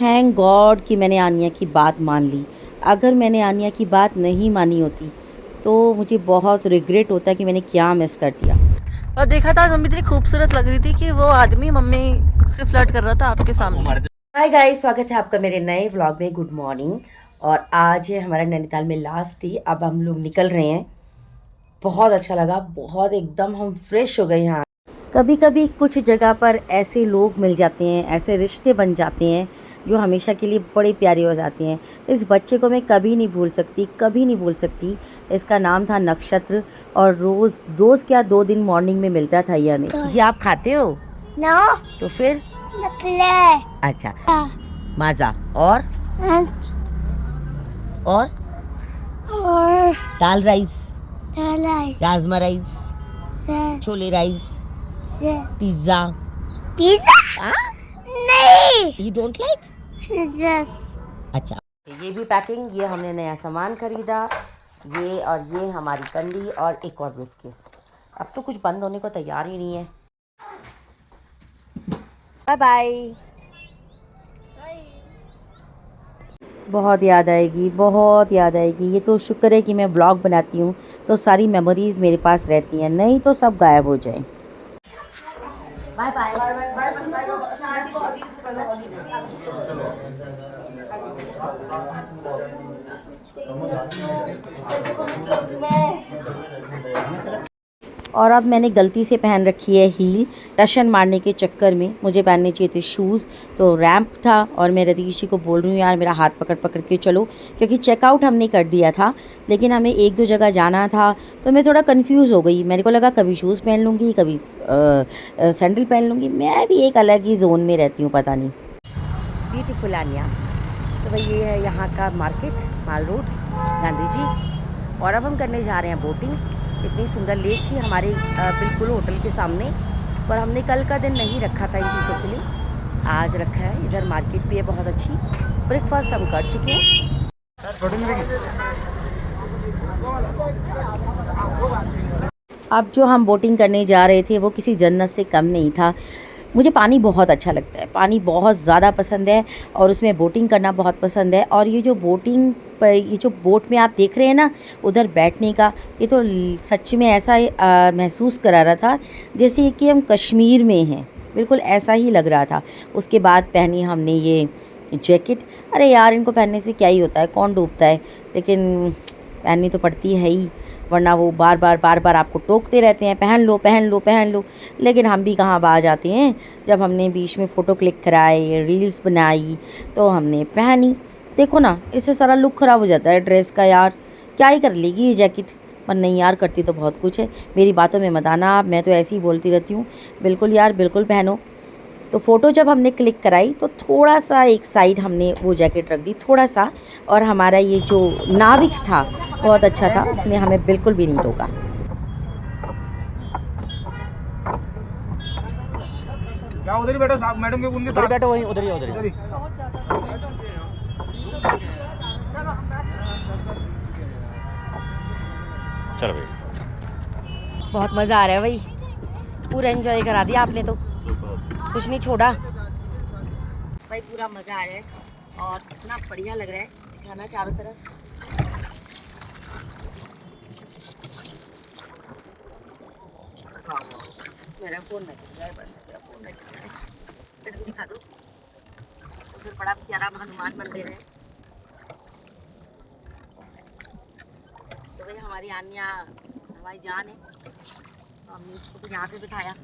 Thank God कि मैंने आनिया की बात मान ली। अगर मैंने आनिया की बात नहीं मानी होती तो मुझे बहुत रिग्रेट होता कि मैंने क्या मिस कर दिया। और देखा था मम्मी इतनी खूबसूरत लग रही थी कि वो आदमी मम्मी से फ्लर्ट कर रहा था आपके सामने। हाय गाइस, स्वागत है आपका मेरे नए व्लॉग में। Good morning. और आज है हमारा नैनीताल में लास्ट डे। अब हम लोग निकल रहे हैं। बहुत अच्छा लगा, बहुत एकदम हम फ्रेश हो गए यहाँ। कभी कभी कुछ जगह पर ऐसे लोग मिल जाते हैं, ऐसे रिश्ते बन जाते हैं जो हमेशा के लिए बड़े प्यारे हो जाते हैं। इस बच्चे को मैं कभी नहीं भूल सकती, कभी नहीं भूल सकती। इसका नाम था नक्षत्र। और रोज़ रोज़ क्या 2 दिन मॉर्निंग में मिलता था ये हमें। ये आप खाते हो? नो तो फिर प्ले अच्छा, माजा और और और dal rice, rice rajma rice, chole rice, pizza. Pizza नहीं यू डोंट लाइक? यस अच्छा, ये भी पैकिंग। ये हमने नया सामान खरीदा। ये और ये हमारी कंडी और एक और ब्रीफकेस। अब तो कुछ बंद होने को तैयार ही नहीं है। Bye bye. बहुत याद आएगी, बहुत याद आएगी। ये तो शुक्र है कि मैं ब्लॉग बनाती हूँ तो सारी मेमोरीज़ मेरे पास रहती हैं, नहीं तो सब गायब हो जाए। Bye bye. और अब मैंने गलती से पहन रखी है हील। टशन मारने के चक्कर में मुझे पहनने चाहिए थे शूज़, तो रैंप था और मैं रतीश जी को बोल रही हूँ यार मेरा हाथ पकड़ पकड़ के चलो, क्योंकि चेकआउट हमने कर दिया था लेकिन हमें 1-2 जगह जाना था। तो मैं थोड़ा कंफ्यूज हो गई। मेरे को लगा कभी शूज़ पहन लूँगी, कभी सैंडल पहन लूँगी। मैं भी एक अलग ही जोन में रहती हूँ, पता नहीं। ब्यूटीफुल आनिया। तो भाई ये है यहाँ का मार्केट, माल रोड, गांधी जी। और अब हम करने जा रहे हैं बोटिंग। इतनी सुंदर लेक थी हमारे बिल्कुल होटल के सामने, पर हमने कल का दिन नहीं रखा था इन चीज़ों के लिए, आज रखा है। इधर मार्केट भी है बहुत अच्छी। ब्रेकफास्ट हम कर चुके हैं। अब जो हम बोटिंग करने जा रहे थे वो किसी जन्नत से कम नहीं था। मुझे पानी बहुत अच्छा लगता है, पानी बहुत ज़्यादा पसंद है और उसमें बोटिंग करना बहुत पसंद है। और ये जो बोटिंग पर, ये जो बोट में आप देख रहे हैं ना उधर बैठने का, ये तो सच में ऐसा महसूस करा रहा था जैसे कि हम कश्मीर में हैं, बिल्कुल ऐसा ही लग रहा था। उसके बाद पहनी हमने ये जैकेट। अरे यार इनको पहनने से क्या ही होता है, कौन डूबता है, लेकिन पहननी तो पड़ती है ही, वरना वो बार बार आपको टोकते रहते हैं पहन लो पहन लो पहन लो। लेकिन हम भी कहाँ बाज आते हैं। जब हमने बीच में फ़ोटो क्लिक कराए, रील्स बनाई, तो हमने पहनी। देखो ना, इससे सारा लुक ख़राब हो जाता है ड्रेस का। यार क्या ही कर लेगी ये जैकेट, पर नहीं यार करती तो बहुत कुछ है। मेरी बातों में मत आना आप, मैं तो ऐसे ही बोलती रहती हूँ। बिल्कुल यार, बिल्कुल पहनो। तो फ़ोटो जब हमने क्लिक कराई तो थोड़ा सा एक साइड हमने वो जैकेट रख दी, थोड़ा सा। और हमारा ये जो नाविक था बहुत अच्छा था, उसने हमें बिल्कुल भी नहीं रोका। क्या उधर ही बैठो साहब, मैडम के उनके साथ बैठो, वहीं उधर ही। चलो भाई, बहुत मज़ा आ रहा है भाई, पूरा एंजॉय करा दिया आपने तो, कुछ नहीं छोड़ा भाई। पूरा मज़ा आ रहा है और इतना बढ़िया लग रहा है दिखाना चारों तरफ। मेरा फ़ोन ना गिर जाए, बस मेरा फ़ोन ना गिर जाए। फिर दिखा दो, उधर बड़ा प्यारा हनुमान मंदिर है। तो भाई हमारी आनिया हमारी जान है, तो हमने उसको तो यहाँ पे बिठाया,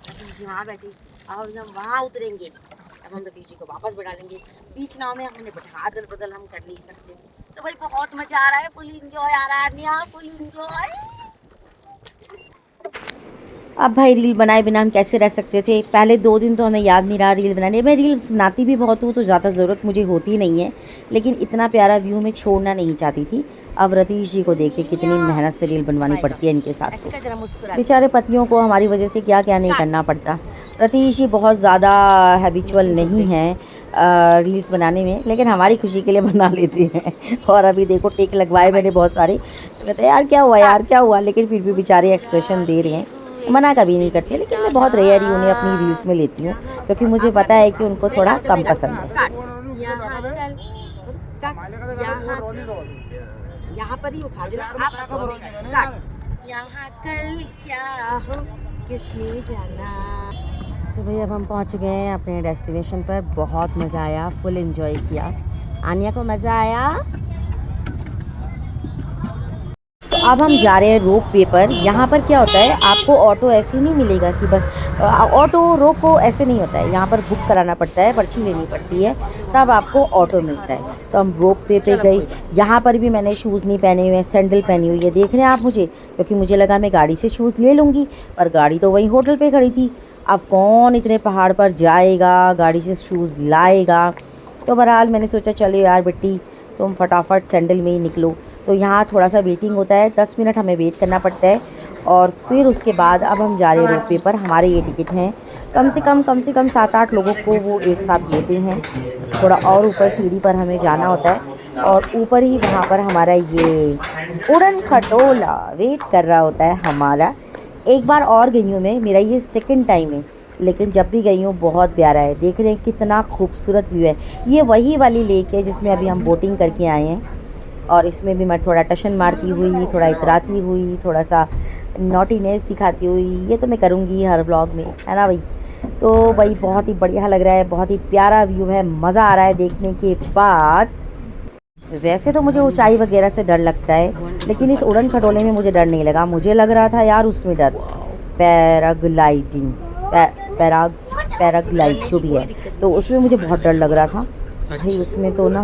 रतीश जी वहाँ बैठी। और हम वहाँ उतरेंगे, अब हम रतीश जी को वापस बैठा लेंगे। बीच नाव में हमने बैठा, अदल बदल हम कर नहीं सकते। तो भाई बहुत मज़ा आ रहा है, फुल इंजॉय आ रहा है आनिया, फुल इंजॉय। अब भाई रील बनाए बिना हम कैसे रह सकते थे। पहले 2 दिन तो हमें याद नहीं रहा रील बनाने। मैं रील्स बनाती भी बहुत हूँ तो ज़्यादा ज़रूरत मुझे होती नहीं है, लेकिन इतना प्यारा व्यू मैं छोड़ना नहीं चाहती थी। अब रतीश जी को देखिए कितनी मेहनत से रील बनवानी पड़ती है इनके साथ। तो बेचारे पतियों को हमारी वजह से क्या क्या नहीं करना पड़ता। रतीश जी बहुत ज़्यादा हैबिचुअल नहीं हैं रील्स बनाने में, लेकिन हमारी खुशी के लिए बना लेते हैं। और अभी देखो टेक लगवाए मैंने बहुत सारे, तो कहते हैं यार क्या हुआ यार क्या हुआ, लेकिन फिर भी बेचारे एक्सप्रेशन दे रहे हैं। मना कभी नहीं करते, लेकिन मैं बहुत रेयर ही उन्हें अपनी रील्स में लेती हूँ क्योंकि मुझे पता है कि उनको थोड़ा कम पसंद है। यहाँ कल स्टार्ट यहाँ पर ही उठा देना आप स्टार्ट। यहाँ कल क्या हो किसने जाना। तो भाई अब हम पहुँच गए हैं अपने डेस्टिनेशन पर। बहुत मज़ा आया, फुल एंजॉय किया। आनिया को मज़ा आया। तो अब हम जा रहे हैं रोप वे पर। यहाँ पर क्या होता है, आपको ऑटो ऐसे ही नहीं मिलेगा कि बस ऑटो रोको, ऐसे नहीं होता है। यहाँ पर बुक कराना पड़ता है, पर्ची लेनी पड़ती है, तब आपको ऑटो मिलता है। तो हम रोप वे पे गई। यहाँ पर भी मैंने शूज़ नहीं पहने हुए हैं, सैंडल पहनी हुई है। देख रहे हैं आप मुझे, क्योंकि मुझे लगा मैं गाड़ी से शूज़ ले लूँगी, पर गाड़ी तो वहीं होटल पर खड़ी थी। अब कौन इतने पहाड़ पर जाएगा, गाड़ी से शूज़ लाएगा। तो बहरहाल मैंने सोचा चलो यार बेटी, तुम फटाफट सैंडल में ही निकलो। तो यहाँ थोड़ा सा वेटिंग होता है, 10 मिनट हमें वेट करना पड़ता है। और फिर उसके बाद अब हम जा रहे हैं रोप वे पर। हमारे ये टिकट हैं कम से कम 7-8 लोगों को वो एक साथ लेते हैं। थोड़ा और ऊपर सीढ़ी पर हमें जाना होता है, और ऊपर ही वहाँ पर हमारा ये उड़न खटोला वेट कर रहा होता है हमारा। एक बार और गई हूँ मैं, मेरा ये सेकंड टाइम है, लेकिन जब भी गई हूँ बहुत प्यारा है। देख रहे हैं कितना खूबसूरत व्यू है। ये वही वाली लेक है जिसमें अभी हम बोटिंग करके आए हैं, और इसमें भी मैं थोड़ा टशन मारती हुई, थोड़ा इतराती हुई, थोड़ा सा नॉटीनेस दिखाती हुई, ये तो मैं करूँगी हर व्लॉग में, है ना भाई। तो भाई बहुत ही बढ़िया लग रहा है, बहुत ही प्यारा व्यू है, मज़ा आ रहा है देखने के बाद। वैसे तो मुझे ऊंचाई वगैरह से डर लगता है, लेकिन इस उड़न खटोले में मुझे डर नहीं लगा। मुझे लग रहा था यार उसमें डर, पैराग्लाइडिंग पैराग्लाइड जो भी है, तो उसमें मुझे बहुत डर लग रहा था भाई। उसमें तो ना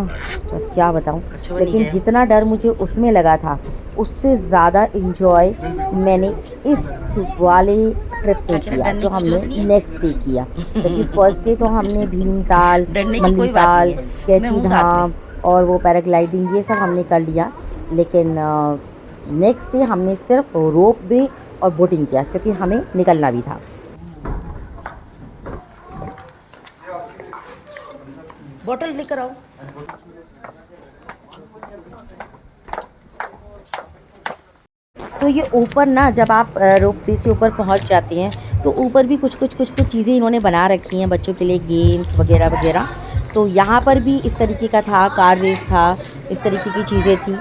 बस क्या बताऊं, लेकिन जितना डर मुझे उसमें लगा था, उससे ज़्यादा इंजॉय मैंने इस वाले ट्रिप पे किया जो हमने नेक्स्ट डे किया। क्योंकि फर्स्ट डे तो हमने भीमताल, मल्लीताल, कैची धाम और वो पैराग्लाइडिंग ये सब हमने कर लिया, लेकिन नेक्स्ट डे हमने सिर्फ रोप वे और बोटिंग किया, क्योंकि हमें निकलना भी था। बॉटल लेकर आओ। तो ये ऊपर ना, जब आप रोप वे से ऊपर पहुंच जाते हैं, तो ऊपर भी कुछ चीज़ें इन्होंने बना रखी हैं बच्चों के लिए, गेम्स वगैरह वगैरह। तो यहाँ पर भी इस तरीके का था, कार रेस था, इस तरीके की चीज़ें थी।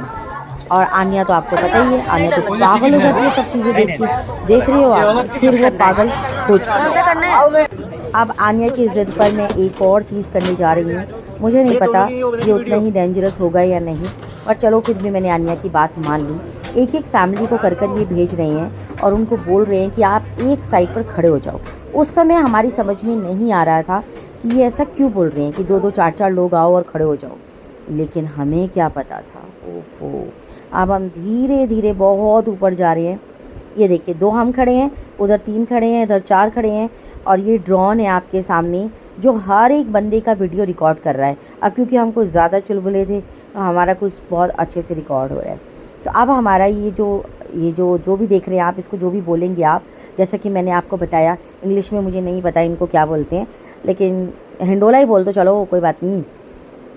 और आनिया तो आपको पता ही है, आनिया तो पागल हो जाती है सब चीज़ें देख रहे हो आप, फिर वो पागल हो चुकी। अब आनिया की ज़िद पर मैं एक और चीज़ करने जा रही हूँ। मुझे नहीं पता ये उतना ही डेंजरस होगा या नहीं, पर चलो फिर भी मैंने आनिया की बात मान ली। एक फैमिली को कर ये भेज रहे हैं और उनको बोल रहे हैं कि आप एक साइड पर खड़े हो जाओ। उस समय हमारी समझ में नहीं आ रहा था कि ये ऐसा क्यों बोल रहे हैं कि 2-2 4-4 लोग आओ और खड़े हो जाओ, लेकिन हमें क्या पता था। ओफो। अब हम धीरे धीरे बहुत ऊपर जा रहे हैं। ये देखिए, 2 हम खड़े हैं, उधर 3 खड़े हैं, इधर 4 खड़े हैं, और ये ड्रोन है आपके सामने जो हर एक बंदे का वीडियो रिकॉर्ड कर रहा है। अब क्योंकि हम कुछ ज़्यादा चुलबुले थे, तो हमारा कुछ बहुत अच्छे से रिकॉर्ड हो रहा है। तो अब हमारा ये जो भी देख रहे हैं आप, इसको जो भी बोलेंगे आप, जैसा कि मैंने आपको बताया, इंग्लिश में मुझे नहीं पता इनको क्या बोलते हैं, लेकिन हिंडोला ही बोल दो, चलो कोई बात नहीं।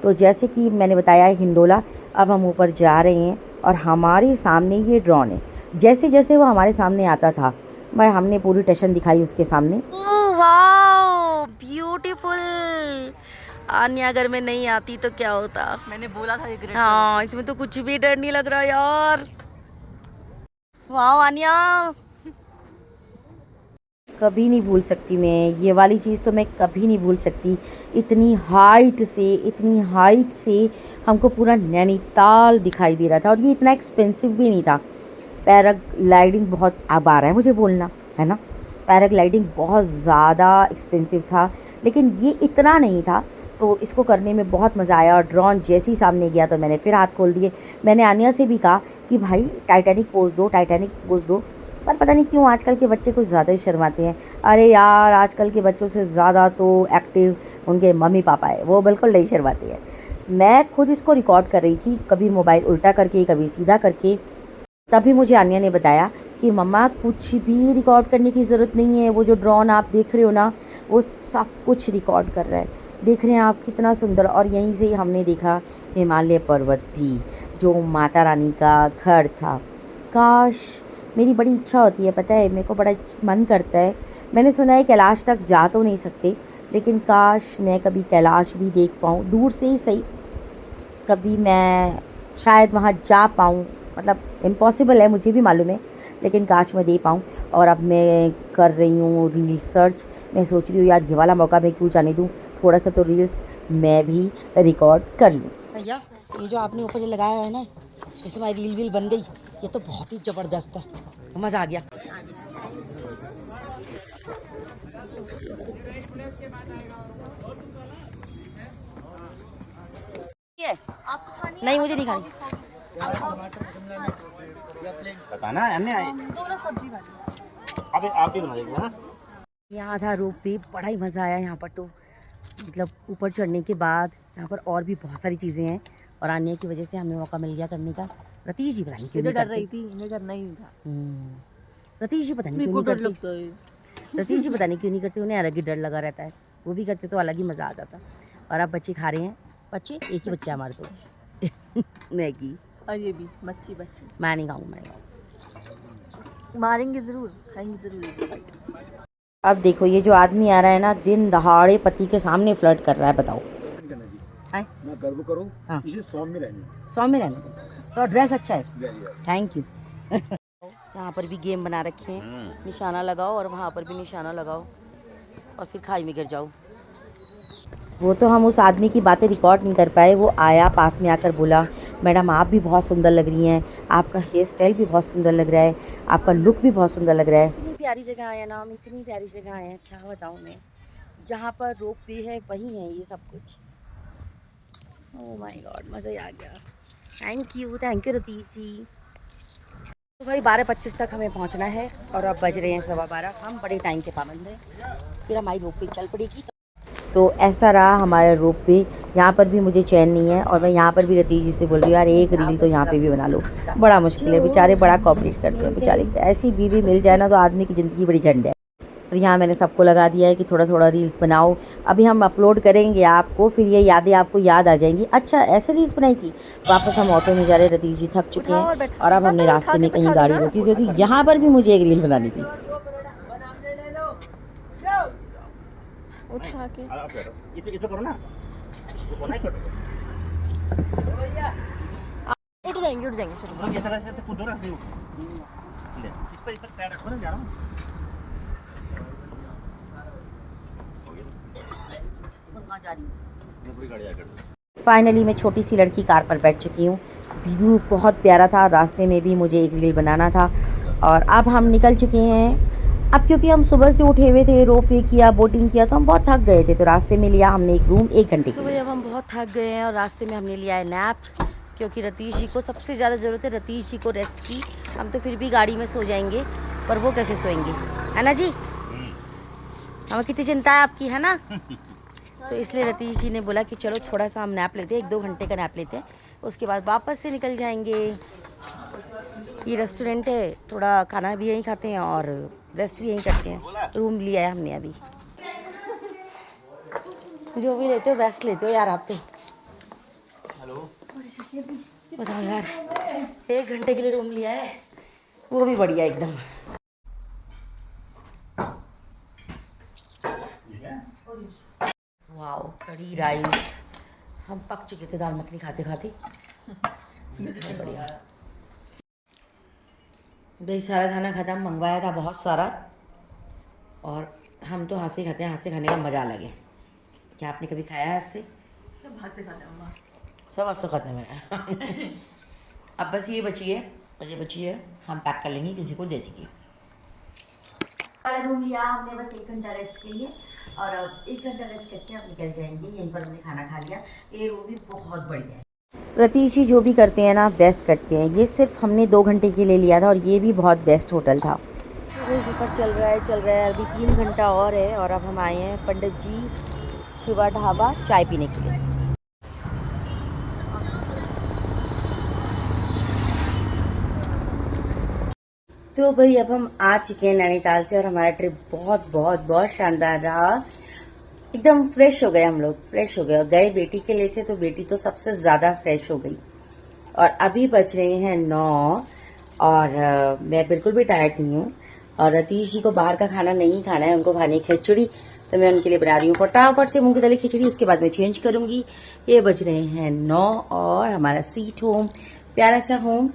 तो जैसे कि मैंने बताया हिंडोला। अब हम ऊपर जा रहे हैं और हमारे सामने ये ड्रोन है। जैसे जैसे वो हमारे सामने आता था, भाई हमने पूरी टशन दिखाई उसके सामने। Oh wow, beautiful. आन्या अगर मैं नहीं आती तो क्या होता। मैंने बोला था ये। हाँ, इसमें तो कुछ भी डर नहीं लग रहा यार। वाओ आन्या, कभी नहीं भूल सकती मैं ये वाली चीज़, तो मैं कभी नहीं भूल सकती। इतनी हाइट से हमको पूरा नैनीताल दिखाई दे रहा था, और ये इतना एक्सपेंसिव भी नहीं था। पैराग्लाइडिंग बहुत, अब आ रहा है मुझे बोलना, है ना, पैराग्लाइडिंग बहुत ज़्यादा एक्सपेंसिव था, लेकिन ये इतना नहीं था। तो इसको करने में बहुत मज़ा आया। और ड्रोन जैसे ही सामने गया तो मैंने फिर हाथ खोल दिए। मैंने आनिया से भी कहा कि भाई टाइटैनिक पोज दो, पर पता नहीं क्यों आजकल के बच्चे कुछ ज़्यादा ही शर्माते हैं। अरे यार, आजकल के बच्चों से ज़्यादा तो एक्टिव उनके मम्मी पापा है, वो बिल्कुल नहीं शर्माते हैं। मैं खुद इसको रिकॉर्ड कर रही थी, कभी मोबाइल उल्टा करके, कभी सीधा करके। तभी मुझे आनिया ने बताया कि मम्मा कुछ भी रिकॉर्ड करने की ज़रूरत नहीं है, वो जो ड्रोन आप देख रहे हो ना, वो सब कुछ रिकॉर्ड कर रहा है। देख रहे हैं आप कितना सुंदर। और यहीं से हमने देखा हिमालय पर्वत भी, जो माता रानी का घर था। काश मेरी बड़ी इच्छा होती है, पता है, मेरे को बड़ा मन करता है। मैंने सुना है कैलाश तक जा तो नहीं सकते, लेकिन काश मैं कभी कैलाश भी देख पाऊँ, दूर से ही सही। कभी मैं शायद वहाँ जा पाऊँ, मतलब इम्पॉसिबल है, मुझे भी मालूम है, लेकिन काश मैं दे पाऊँ। और अब मैं कर रही हूँ रील सर्च। मैं सोच रही हूँ यार ये वाला मौका मैं क्यों जाने दूँ, थोड़ा सा तो रील्स मैं भी रिकॉर्ड कर लूँ। भैया ये जो आपने ऊपर लगाया है ना, जैसे हमारी रील वील बन गई, ये तो बहुत ही ज़बरदस्त है, मज़ा आ गया। नहीं मुझे नहीं खानी। बताना अन्य आए अबे आप भी बना देंगे ना। यहाँ था रोप वे, बड़ा ही मज़ा आया यहाँ पर। तो मतलब ऊपर चढ़ने के बाद यहाँ पर और भी बहुत सारी चीज़ें हैं, और आने की वजह से हमें मौका मिल गया करने का। रतीश जी पता नहीं क्यों नहीं डर करते। रही थी, इन्हें करना ही नहीं था। रतीश जी पता नहीं क्यों नहीं करते। रतीश जी पता नहीं क्यों नहीं करते, उन्हें अलग ही डर लगा रहता है। वो भी करते तो अलग ही मज़ा आ जाता। और अब बच्चे खा रहे हैं, बच्चे एक ही बच्चा है हमारे तो मैगी। और ये भी बच्ची मैं नहीं खाऊंगा, मैं नहीं खाऊंगा। मारेंगे ज़रूर, खाएंगे ज़रूर। अब देखो ये जो आदमी आ रहा है ना, दिन दहाड़े पति के सामने फ्लर्ट कर रहा है, बताओ। ना गर्व करो, हाँ। इसे 100 में रहने 100 में रहने दो। तो ड्रेस अच्छा है, थैंक यू। यहाँ पर भी गेम बना रखे हैं, निशाना लगाओ और वहाँ पर भी निशाना लगाओ और फिर खाई में गिर जाओ। वो तो हम उस आदमी की बातें रिकॉर्ड नहीं कर पाए। वो आया, पास में आकर बोला, मैडम आप भी बहुत सुंदर लग रही हैं, आपका हेयर स्टाइल भी बहुत सुंदर लग रहा है, आपका लुक भी बहुत सुंदर लग रहा है। इतनी प्यारी जगह आए ना हम, इतनी प्यारी जगह आए हैं, क्या बताऊँ मैं। जहाँ पर रोप वे है वहीं है ये सब कुछ। ओह माय गॉड, मज़ा ही आ गया। थैंक यू रतीश जी। तो भाई 12:25 तक हमें पहुंचना है और अब बज रहे हैं 12:15। हम बड़े टाइम के पाबंद हैं, फिर हमारी रोप वे चल पड़ेगी। तो ऐसा रहा हमारा रोप वे। यहाँ पर भी मुझे चैन नहीं है, और मैं यहाँ पर भी रतीश जी से बोल रही हूँ यार एक रील तो यहाँ पे भी बना लो। बड़ा मुश्किल है, बेचारे बड़ा कॉपरेट करते हैं बेचारे। ऐसी बीवी मिल जाए ना तो आदमी की ज़िंदगी बड़ी झंड है। और यहाँ मैंने सबको लगा दिया है कि थोड़ा थोड़ा रील्स बनाओ। अभी हम अपलोड करेंगे आपको, फिर ये यादें आपको याद आ जाएंगी। अच्छा ऐसे रील्स बनाई थी। वापस हम ऑटो में जा रहे, रतीश जी थक चुके हैं और अब हमने रास्ते में कहीं गाड़ी रोकी, क्योंकि यहाँ पर भी मुझे एक रील बनानी थी। उठा के इसे करो ना, उठ जाएंगे चलो। ऐसे कूदो ना, ले इस पर पैर रखो ना, जा रहा हूँ। फाइनली मैं छोटी सी लड़की कार पर बैठ चुकी हूँ। व्यू बहुत प्यारा था, रास्ते में भी मुझे एक रील बनाना था। और अब हम निकल चुके हैं। अब क्योंकि हम सुबह से उठे हुए थे, रोप वे किया, बोटिंग किया, तो हम बहुत थक गए थे। तो रास्ते में लिया हमने एक रूम 1 घंटे के लिए। तो अब हम बहुत थक गए हैं और रास्ते में हमने लिया है नैप, क्योंकि रतीश जी को सबसे ज़्यादा ज़रूरत है रतीश जी को रेस्ट की। हम तो फिर भी गाड़ी में सो जाएंगे, पर वो कैसे सोएंगे, है ना जी। हमें कितनी चिंता है आपकी, है ना। तो इसलिए रतीश जी ने बोला कि चलो थोड़ा सा हम नैप लेते हैं, 1-2 घंटे का नैप लेते हैं, उसके बाद वापस से निकल जाएंगे। ये रेस्टोरेंट है, थोड़ा खाना भी यहीं खाते हैं और रेस्ट भी यहीं करते हैं। रूम लिया है हमने अभी। जो भी लेते हो बेस्ट लेते हो यार आप तो। हेलो बताओ यार, 1 घंटे के लिए रूम लिया है, वो भी बढ़िया एकदम। वाओ, कड़ी राइस। हम पक चुके थे दाल मखनी खाते खाते। बढ़िया। भाई सारा खाना खत्म, मंगवाया था बहुत सारा, और हम तो हाथ से खाते हैं। हाथ से खाने का मज़ा अलग है। क्या आपने कभी खाया है हाथ से? हाथ से खाते हैं सब हाथ से खाते हैं मेरा। अब बस ये बची है, हम पैक कर लेंगे, किसी को दे देंगे। रूम लिया हमने बस 1 घंटा रेस्ट के लिए, और अब 1 घंटा रेस्ट करके हम निकल जाएंगे। यहीं पर हमने खाना खा लिया। ये रूम भी बहुत बढ़िया है। रतीश जी जो भी करते हैं ना बेस्ट करते हैं। ये सिर्फ हमने 2 घंटे के लिए लिया था, और ये भी बहुत बेस्ट होटल था। तो सफ़र चल रहा है, अभी 3 घंटा और है, और अब हम आए हैं पंडित जी शिवा ढाबा चाय पीने के लिए। तो भाई अब हम आ चुके हैं नैनीताल से, और हमारा ट्रिप बहुत शानदार रहा। एकदम फ्रेश हो गए हम लोग, फ्रेश हो गए। और गए बेटी के लिए थे, तो बेटी तो सबसे ज़्यादा फ्रेश हो गई। और अभी बज रहे हैं 9, और मैं बिल्कुल भी टायर्ड नहीं हूँ। और रतीश जी को बाहर का खाना नहीं खाना है, उनको खानी खिचड़ी। तो मैं उनके लिए बना रही हूँ फटाफट से मूंग की दाल खिचड़ी। उसके बाद मैं चेंज करूँगी। ये बज रहे हैं 9 और हमारा स्वीट होम, प्यारा सा होम।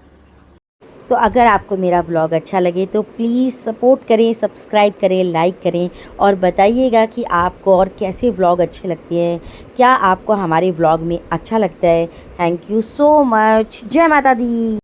तो अगर आपको मेरा व्लॉग अच्छा लगे तो प्लीज़ सपोर्ट करें, सब्सक्राइब करें, लाइक करें और बताइएगा कि आपको और कैसे व्लॉग अच्छे लगते हैं, क्या आपको हमारे व्लॉग में अच्छा लगता है। Thank you so much. जय माता दी।